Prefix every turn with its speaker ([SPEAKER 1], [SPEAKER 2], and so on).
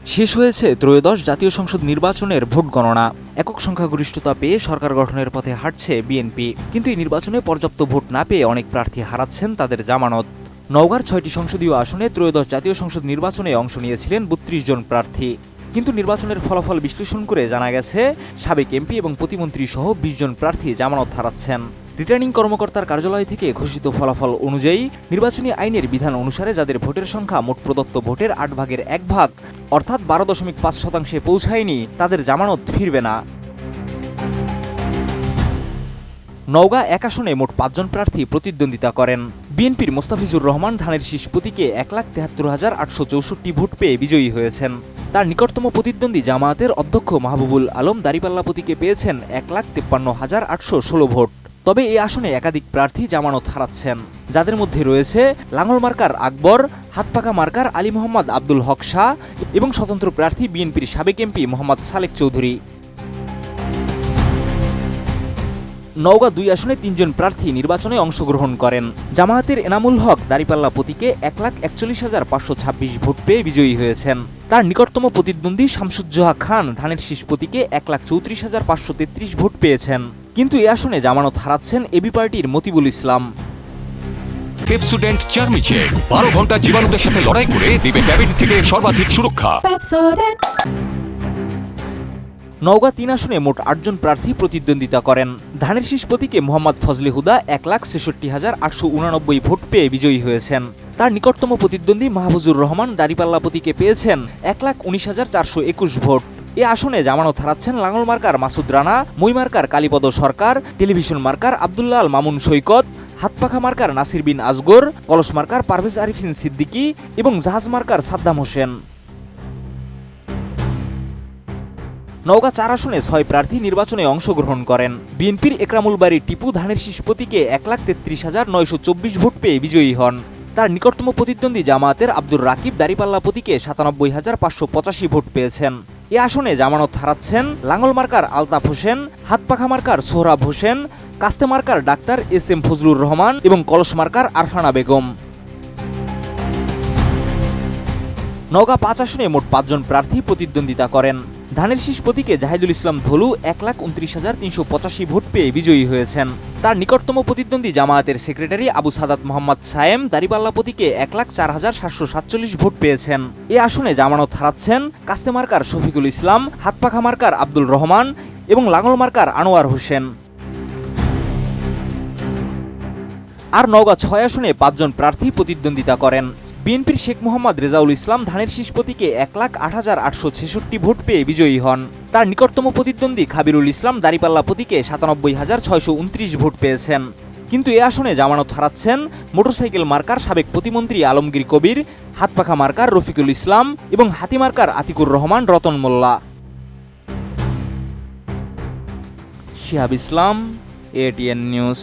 [SPEAKER 1] শেষ হয়েছে ত্রয়োদশ জাতীয় সংসদ নির্বাচনের ভোট গণনা। একক সংখ্যাগরিষ্ঠতা পেয়ে সরকার গঠনের পথে হাঁটছে বিএনপি, কিন্তু এই নির্বাচনে পর্যাপ্ত ভোট না পেয়ে অনেক প্রার্থী হারাচ্ছেন তাদের জামানত। নওগাঁর ৬টি সংসদীয় আসনে ত্রয়োদশ জাতীয় সংসদ নির্বাচনে অংশ নিয়েছিলেন ৩২ জন প্রার্থী, কিন্তু নির্বাচনের ফলাফল বিশ্লেষণ করে জানা গেছে সাবেক এমপি এবং প্রতিমন্ত্রী সহ ২০ জন প্রার্থী জামানত হারাচ্ছেন। রিটার্নিং কর্মকর্তার কার্যালয় থেকে ঘোষিত ফলাফল অনুযায়ী নির্বাচনী আইনের বিধান অনুসারে যাদের ভোটের সংখ্যা মোট প্রদত্ত ভোটের ৮ ভাগের ১ ভাগ অর্থাৎ ১২.৫% পৌঁছায়নি, তাদের জামানত ফিরবে না। নওগাঁ ১ আসনে মোট ৫ জন প্রার্থী প্রতিদ্বন্দ্বিতা করেন। বিএনপির মোস্তাফিজুর রহমান ধানের শীষ প্রতীকে ১,৭৩,৮৬৪ ভোট পেয়ে বিজয়ী হয়েছেন। তার নিকটতম প্রতিদ্বন্দ্বী জামায়াতের অধ্যক্ষ মাহবুবুল আলম দাঁড়িপাল্লা প্রতীকে পেয়েছেন ১,৫৩,৮১৬ ভোট। তবে এই আসনে একাধিক প্রার্থী জামানত হারাচ্ছেন, যাদের মধ্যে রয়েছে লাঙ্গল মার্কার আকবর, হাতপাখা মার্কার আলী মোহাম্মদ আব্দুল হক শাহ এবং স্বতন্ত্র প্রার্থী বিএনপির সাবেক এমপি মোহাম্মদ সালেক চৌধুরী। নওগাঁ ২ আসনে ৩ জন প্রার্থী নির্বাচনে অংশগ্রহণ করেন। জামায়াতের এনামুল হক দাঁড়িপাল্লা প্রতীকে ১,৪১,৫২৬ ভোট পেয়ে বিজয়ী হয়েছেন। তার নিকটতম প্রতিদ্বন্দ্বী শামসুজ্জোহা খান ধানের শীষ প্রতীকে ১,৩৪,৫৩৩ ভোট পেয়েছেন, কিন্তু এ আসনে জামানত হারাচ্ছেন এবি পার্টির মতিবুল ইসলাম।
[SPEAKER 2] পেপসোডেন্ট চার্মিচেক ১২ ঘন্টা জীবাণুদের সাথে লড়াই করে দিবে ক্যাবিন থেকে সর্বাধিক সুরক্ষা।
[SPEAKER 1] নওগাঁ ৩ আসনে মোট ৮ জন প্রার্থী প্রতিদ্বন্দ্বিতা করেন। ধানের শীষ প্রতীকে মোহাম্মদ ফজলে হুদা ১,৬৬,৮৮৯ ভোট পেয়ে বিজয়ী হয়েছেন। তার নিকটতম প্রতিদ্বন্দ্বী মাহফুজুর রহমান দাঁড়িপাল্লা প্রতীকে পেয়েছেন ১,১৯,৪২১ ভোট। এ আসনে জামানত হারাচ্ছেন লাঙ্গল মার্কার মাসুদ রানা, মই মার্কার কালীপদ সরকার, টেলিভিশন মার্কার আব্দুল্লাহ আল মামুন সৈকত, হাতপাখা মার্কার নাসির বিন আসগর, কলস মার্কার পারভেজ আরিফিন সিদ্দিকী এবং জাহাজ মার্কার সাদ্দাম হোসেন। নওগাঁ ৪ আসনে ৬ প্রার্থী নির্বাচনে অংশগ্রহণ করেন। বিএনপির একরামুল বারী টিপু ধানের শীষ প্রতীকে ১,৩৩,৯২৪ ভোট পেয়ে বিজয়ী হন। তার নিকটতম প্রতিদ্বন্দ্বী জামায়াতের আব্দুর রাকিব দাঁড়িপাল্লা প্রতীকে ৯৭,৫৮৫ ভোট পেয়েছেন। এ আসনে জামানত হারাচ্ছেন লাঙ্গল মার্কার আলতাফ হোসেন, হাতপাখা মার্কার সোহরাব হোসেন, কাস্তে marker doctor SM. Fazlur Rahman এবং কলস মার্কার আরফানা বেগম। নওগাঁ ৫ আসনে মোট ৫ জন প্রার্থী প্রতিদ্বন্দ্বিতা করেন। ধানের শীষ প্রতীকে জাহিদুল ইসলাম ধলু ১,২৯,৩৮৫ ভোট পেয়ে বিজয়ী হয়েছেন। তার নিকটতম প্রতিদ্বন্দ্বী জামায়াতের সেক্রেটারি আবু সাদাত মোহাম্মদ সায়েম দাঁড়িপাল্লা প্রতীকে ১,০৪,৭৪৭ ভোট পেয়েছেন। এ আসনে জামানত হারাচ্ছেন কাস্তে মার্কার শফিকুল ইসলাম, হাতপাখা মার্কার আব্দুল রহমান এবং লাঙ্গল মার্কার আনোয়ার হোসেন। আর নওগাঁ ৬ আসনে ৫ জন প্রার্থী প্রতিদ্বন্দ্বিতা করেন। বিএনপির শেখ মোহাম্মদ রেজাউল ইসলাম ধানের শীষ প্রতীকে ১,০৮,৮৬৬ ভোট পেয়ে বিজয়ী হন। তার নিকটতম প্রতিদ্বন্দ্বী খাবিরুল ইসলাম দাঁড়িপাল্লা প্রতীকে ৯৭,৬২৯ ভোট পেয়েছেন, কিন্তু এ আসনে জামানত হারাচ্ছেন মোটরসাইকেল মার্কার সাবেক প্রতিমন্ত্রী আলমগীর কবির, হাতপাখা মার্কার রফিকুল ইসলাম এবং হাতি মার্কার আতিকুর রহমান রতন মোল্লা। শিহাব ইসলাম, ATN নিউজ।